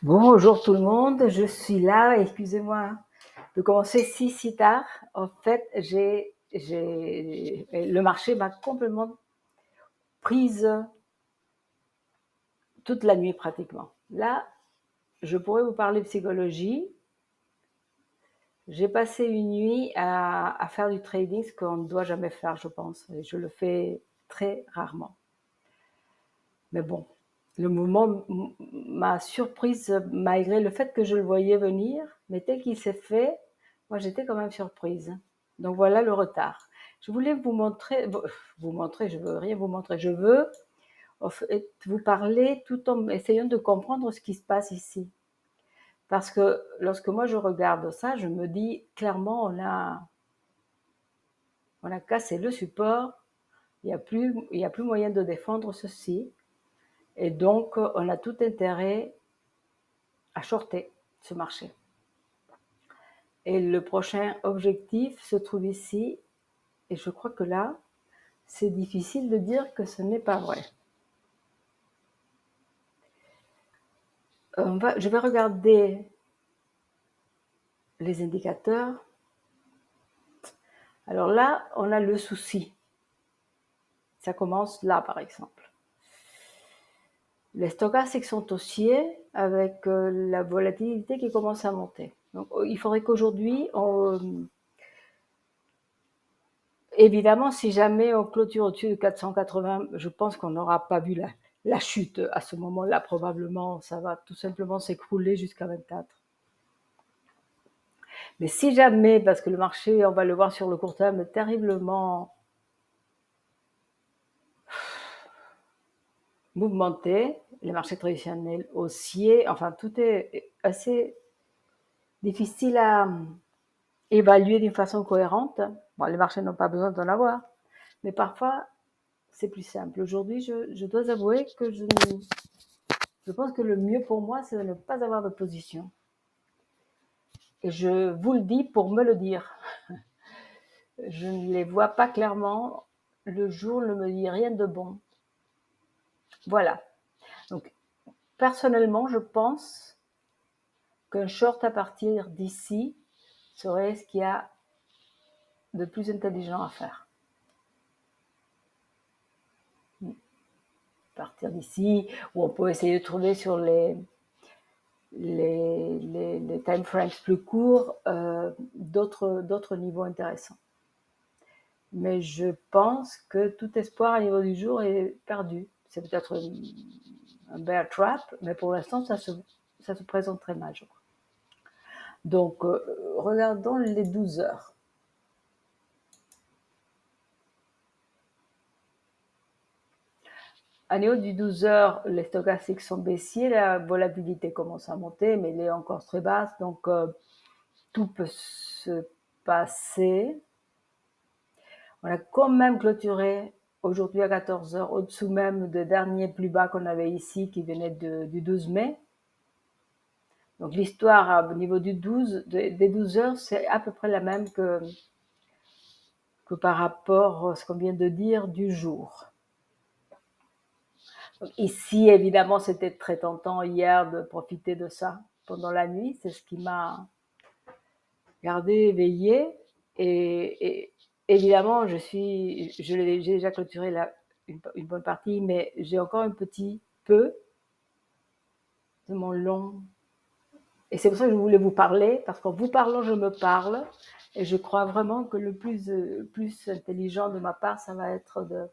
Bonjour tout le monde, je suis là, excusez-moi de commencer si tard. En fait, le marché m'a complètement prise toute la nuit pratiquement. Là, je pourrais vous parler de psychologie. J'ai passé une nuit à faire du trading, ce qu'on ne doit jamais faire, je pense. Et je le fais très rarement. Mais bon, le mouvement m'a surprise malgré le fait que je le voyais venir, mais tel qu'il s'est fait, moi j'étais quand même surprise. Donc voilà le retard. Je voulais vous montrer, je veux rien vous montrer, je veux en fait, vous parler tout en essayant de comprendre ce qui se passe ici. Parce que lorsque moi je regarde ça, je me dis clairement on a cassé le support, il y a plus moyen de défendre ceci. Et donc, on a tout intérêt à shorter ce marché. Et le prochain objectif se trouve ici. Et je crois que là, c'est difficile de dire que ce n'est pas vrai. Je vais regarder les indicateurs. Alors là, on a le souci. Ça commence là, par exemple. Les stochastiques sont haussiers avec la volatilité qui commence à monter. Donc, il faudrait qu'aujourd'hui, évidemment, si jamais on clôture au-dessus de 480, je pense qu'on n'aura pas vu la chute à ce moment-là. Probablement, ça va tout simplement s'écrouler jusqu'à 24. Mais si jamais, parce que le marché, on va le voir sur le court terme, est terriblement mouvementé, les marchés traditionnels haussiers, enfin, tout est assez difficile à évaluer d'une façon cohérente. Bon, les marchés n'ont pas besoin d'en avoir, mais parfois, c'est plus simple. Aujourd'hui, je dois avouer que je pense que le mieux pour moi, c'est de ne pas avoir de position. Et je vous le dis pour me le dire. Je ne les vois pas clairement. Le jour ne me dit rien de bon. Voilà. Donc, personnellement, je pense qu'un short à partir d'ici serait ce qu'il y a de plus intelligent à faire. À partir d'ici, où on peut essayer de trouver sur les time frames plus courts d'autres niveaux intéressants. Mais je pense que tout espoir à niveau du jour est perdu. C'est peut-être un bear trap, mais pour l'instant, ça se présente très mal, je crois. Donc, regardons les 12 heures. À niveau du 12 heures, les stochastiques sont baissiers, la volatilité commence à monter, mais elle est encore très basse, donc tout peut se passer. On a quand même clôturé aujourd'hui à 14 heures, au-dessous même des derniers plus bas qu'on avait ici, qui venaient du 12 mai. Donc l'histoire au niveau des 12 heures, c'est à peu près la même que par rapport à ce qu'on vient de dire du jour. Donc ici, évidemment, c'était très tentant hier de profiter de ça pendant la nuit. C'est ce qui m'a gardé éveillée. Et évidemment, j'ai déjà clôturé une bonne partie, mais j'ai encore un petit peu de mon long. Et c'est pour ça que je voulais vous parler, parce qu'en vous parlant, je me parle. Et je crois vraiment que le plus intelligent de ma part, ça va être de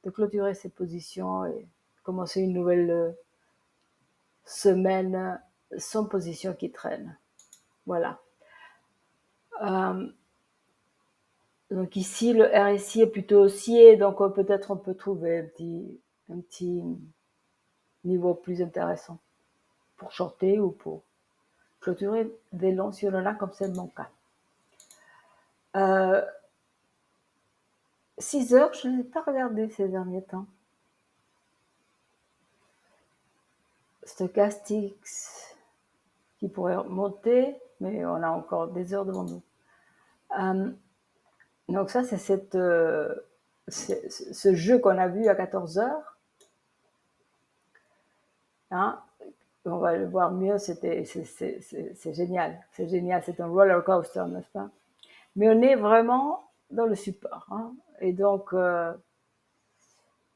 clôturer ces positions et commencer une nouvelle semaine sans position qui traîne. Voilà. Donc ici, le RSI est plutôt haussier, donc peut-être on peut trouver un petit niveau plus intéressant pour shorter ou pour clôturer des longs si on en a, comme c'est mon cas. 6 heures, je n'ai pas regardé ces derniers temps. Stochastics qui pourrait monter, mais on a encore des heures devant nous. Donc ça, c'est ce jeu qu'on a vu à 14 heures. Hein, on va le voir mieux, c'est génial. C'est génial, c'est un roller coaster, n'est-ce pas? Mais on est vraiment dans le support, hein. Et donc, à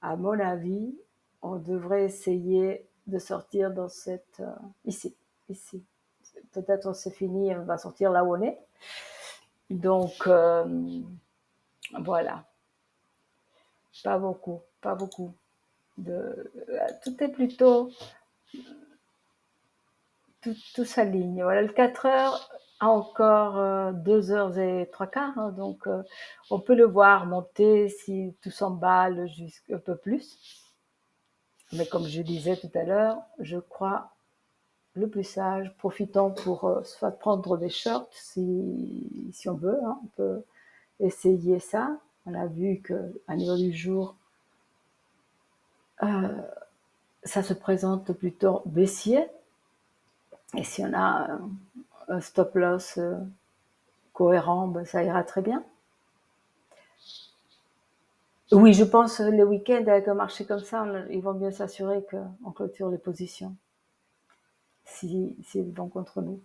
mon avis, on devrait essayer de sortir dans ici, ici. Peut-être c'est fini, on va sortir là où on est. Donc, voilà. Pas beaucoup, pas beaucoup. Tout est plutôt, tout s'aligne. Voilà, le 4 heures a encore 2 heures et 3 quarts, hein, donc on peut le voir monter si tout s'emballe jusqu'un peu plus. Mais comme je disais tout à l'heure, je crois le plus sage, profitons pour soit prendre des shorts si on veut, hein, on peut essayer ça. On a vu qu'à niveau du jour, ça se présente plutôt baissier. Et si on a un stop loss cohérent, ben ça ira très bien. Oui, je pense les week-ends avec un marché comme ça, ils vont bien s'assurer qu'on clôture les positions s'ils vont contre nous.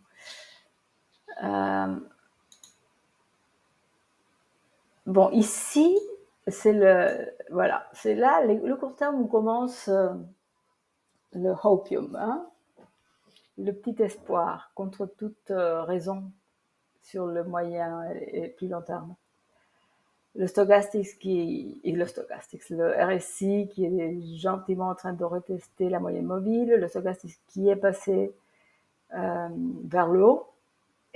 Bon, ici, c'est voilà, c'est là le court terme où commence le hopium, hein, le petit espoir contre toute raison sur le moyen et plus long terme. Le RSI qui est gentiment en train de retester la moyenne mobile, le stochastique qui est passé vers le haut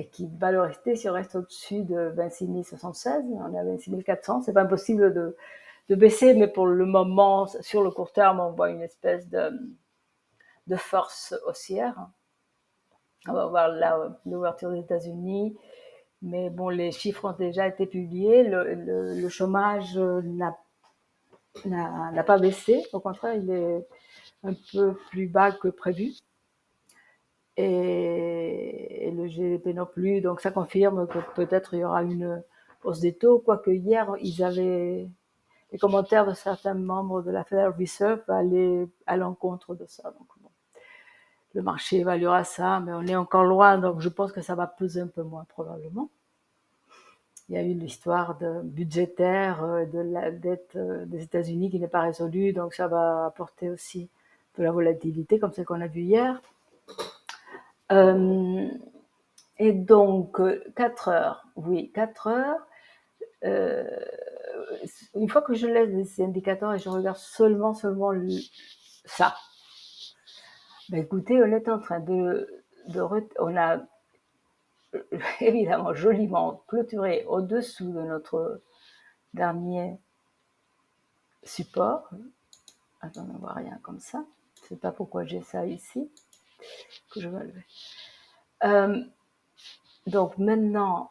et qui va le rester si on reste au-dessus de 26 076, on est à 26 400, c'est pas impossible de baisser, mais pour le moment, sur le court terme, on voit une espèce de force haussière. On va voir l'ouverture des États-Unis, mais bon, les chiffres ont déjà été publiés. Le chômage n'a pas baissé, au contraire, il est un peu plus bas que prévu. Et le GDP non plus, donc ça confirme que peut-être il y aura une hausse des taux, quoique hier, les commentaires de certains membres de la Federal Reserve allaient à l'encontre de ça. Donc, bon, le marché évaluera ça, mais on est encore loin, donc je pense que ça va peser un peu moins probablement. Il y a eu l'histoire budgétaire de la dette des États-Unis qui n'est pas résolue, donc ça va apporter aussi de la volatilité, comme celle qu'on a vue hier. Et donc, 4 heures, oui, 4 heures. Une fois que je laisse ces indicateurs et je regarde seulement ça, ben écoutez, on est en train on a évidemment joliment clôturé au-dessous de notre dernier support. Attends, on ne voit rien comme ça. Je ne sais pas pourquoi j'ai ça ici, que je vais lever. Donc maintenant,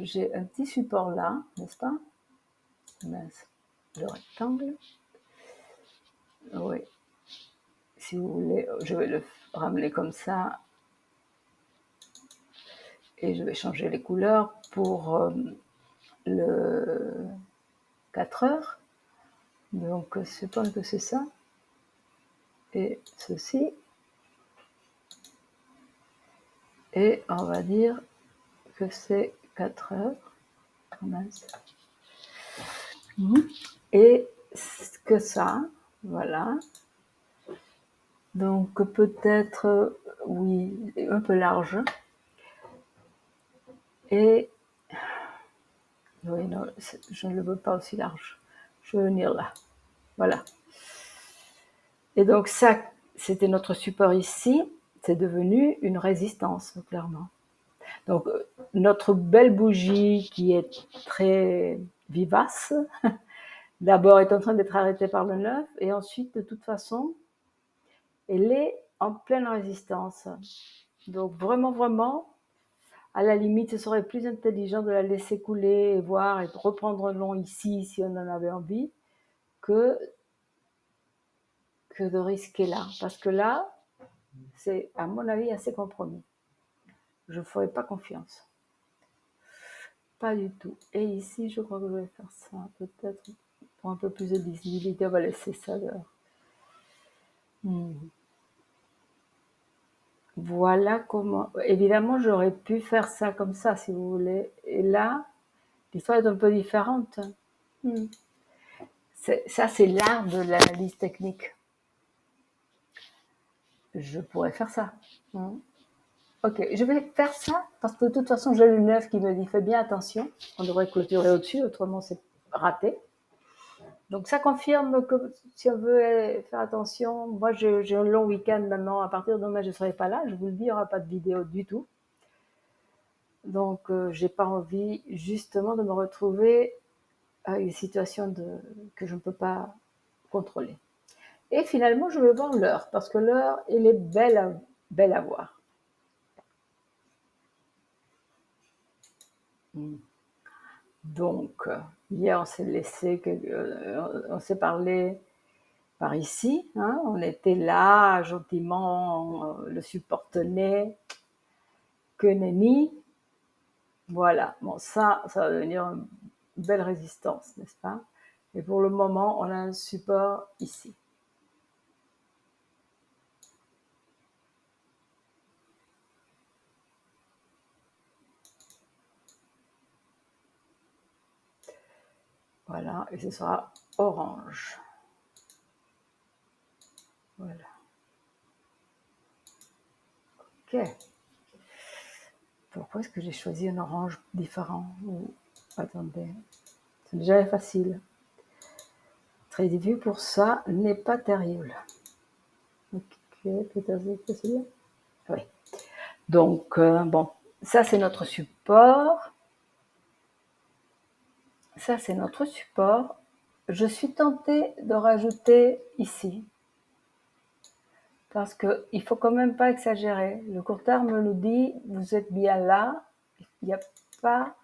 j'ai un petit support là, n'est-ce pas? Le rectangle. Oui. Si vous voulez, je vais le ramener comme ça. Et je vais changer les couleurs pour le 4 heures. Donc, je pense que c'est ça. Et ceci. Et on va dire que c'est 4 heures. Et que ça, voilà. Donc peut-être, oui, un peu large. Et oui, non, je ne le veux pas aussi large. Je veux venir là. Voilà. Et donc ça, c'était notre support ici. C'est devenu une résistance, clairement. Donc notre belle bougie qui est très vivace, d'abord est en train d'être arrêtée par le 9 et ensuite, de toute façon, elle est en pleine résistance. Donc vraiment, vraiment, à la limite, ce serait plus intelligent de la laisser couler et voir et de reprendre long ici si on en avait envie que de risquer là. Parce que là, c'est à mon avis assez compromis. Je ne ferai pas confiance. Pas du tout. Et ici, je crois que je vais faire ça. Peut-être pour un peu plus de visibilité, on va laisser ça dehors. voilà comment évidemment, j'aurais pu faire ça comme ça, si vous voulez et là, l'histoire est un peu différente. Mmh. C'est l'art de l'analyse technique. Je pourrais faire ça. Mmh. Ok, je vais faire ça parce que de toute façon, j'ai le 9 qui me dit fais bien attention. On devrait clôturer au-dessus, autrement c'est raté. Donc ça confirme que si on veut faire attention, moi j'ai un long week-end maintenant, à partir de demain je ne serai pas là, je vous le dis, il n'y aura pas de vidéo du tout. Donc j'ai pas envie justement de me retrouver à une situation que je ne peux pas contrôler. Et finalement je vais voir l'heure, parce que l'heure elle est belle à voir. Donc hier on s'est laissé, on s'est parlé par ici, hein, on était là gentiment, le support tenait, que nenni, voilà. Bon ça va devenir une belle résistance, n'est-ce pas? Et pour le moment, on a un support ici. Voilà, et ce sera orange. Voilà. Ok. Pourquoi est-ce que j'ai choisi un orange différent? Attendez, c'est déjà facile. Très vue pour ça n'est pas terrible. Ok, peut-être c'est celui-là. Oui. Donc, bon, ça c'est notre support. Ça c'est notre support. Je suis tentée de rajouter ici. Parce qu'il ne faut quand même pas exagérer. Le court terme nous dit, vous êtes bien là, il n'y a pas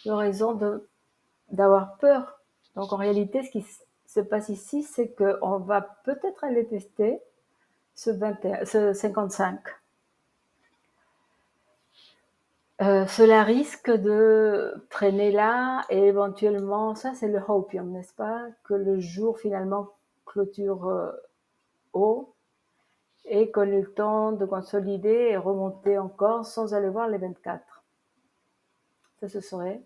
de raison d'avoir peur. Donc en réalité, ce qui se passe ici, c'est qu'on va peut-être aller tester ce 55. Cela risque de traîner là et éventuellement, ça c'est le hopium, n'est-ce pas? Que le jour finalement clôture haut et qu'on ait le temps de consolider et remonter encore sans aller voir les 24. Ça, ce serait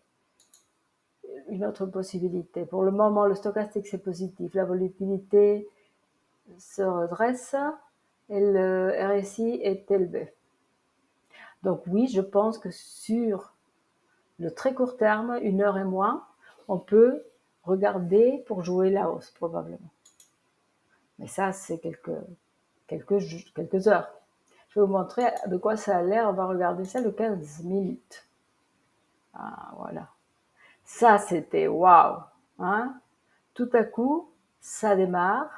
une autre possibilité. Pour le moment, le stochastique, c'est positif. La volatilité se redresse et le RSI est élevé. Donc oui, je pense que sur le très court terme, 1 heure et moins, on peut regarder pour jouer la hausse, probablement. Mais ça, c'est quelques heures. Je vais vous montrer de quoi ça a l'air. On va regarder ça de 15 minutes. Ah, voilà. Ça, c'était waouh. Hein? Tout à coup, ça démarre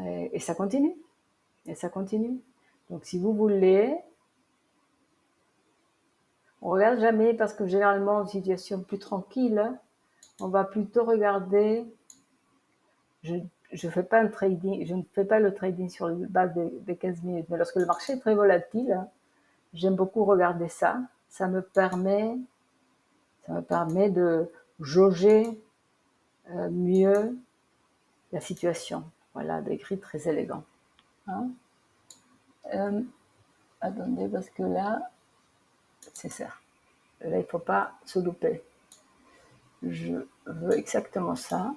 et ça continue. Et ça continue. Donc, si vous voulez, on regarde jamais parce que généralement, en situation plus tranquille, on va plutôt regarder. Je fais pas un trading, je ne fais pas le trading sur la base des 15 minutes, mais lorsque le marché est très volatile, j'aime beaucoup regarder ça. Ça me permet de jauger mieux la situation. Voilà, décrit très élégant. Hein? Attendez, parce que là, c'est ça. Là, il ne faut pas se louper. Je veux exactement ça.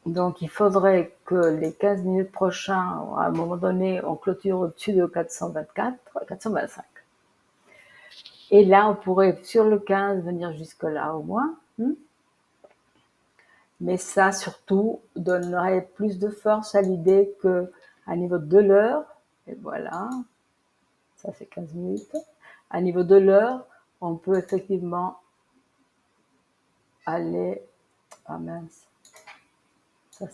Donc, il faudrait que les 15 minutes prochains, à un moment donné, on clôture au-dessus de 424, 425. Et là, on pourrait, sur le 15, venir jusque-là au moins. Mais ça, surtout, donnerait plus de force à l'idée qu'à niveau de l'heure, et voilà, ça fait 15 minutes, à niveau de l'heure, on peut effectivement aller, ah mince, ça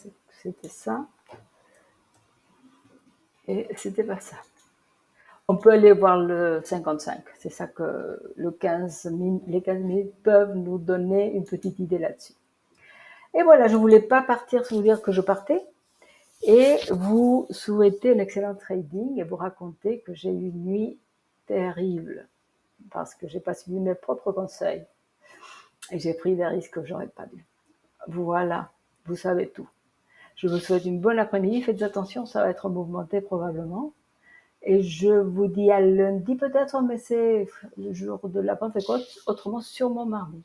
c'était ça, et c'était pas ça. On peut aller voir le 55, c'est ça que les 15 minutes peuvent nous donner une petite idée là-dessus. Et voilà, je voulais pas partir sans vous dire que je partais, et vous souhaiter un excellent trading et vous raconter que j'ai eu une nuit terrible parce que j'ai pas suivi mes propres conseils et j'ai pris des risques que j'aurais pas dû. Voilà, vous savez tout. Je vous souhaite une bonne après-midi. Faites attention, ça va être mouvementé probablement. Et je vous dis à lundi peut-être, mais c'est le jour de la Pentecôte, autrement sûrement mardi.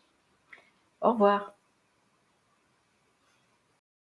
Au revoir.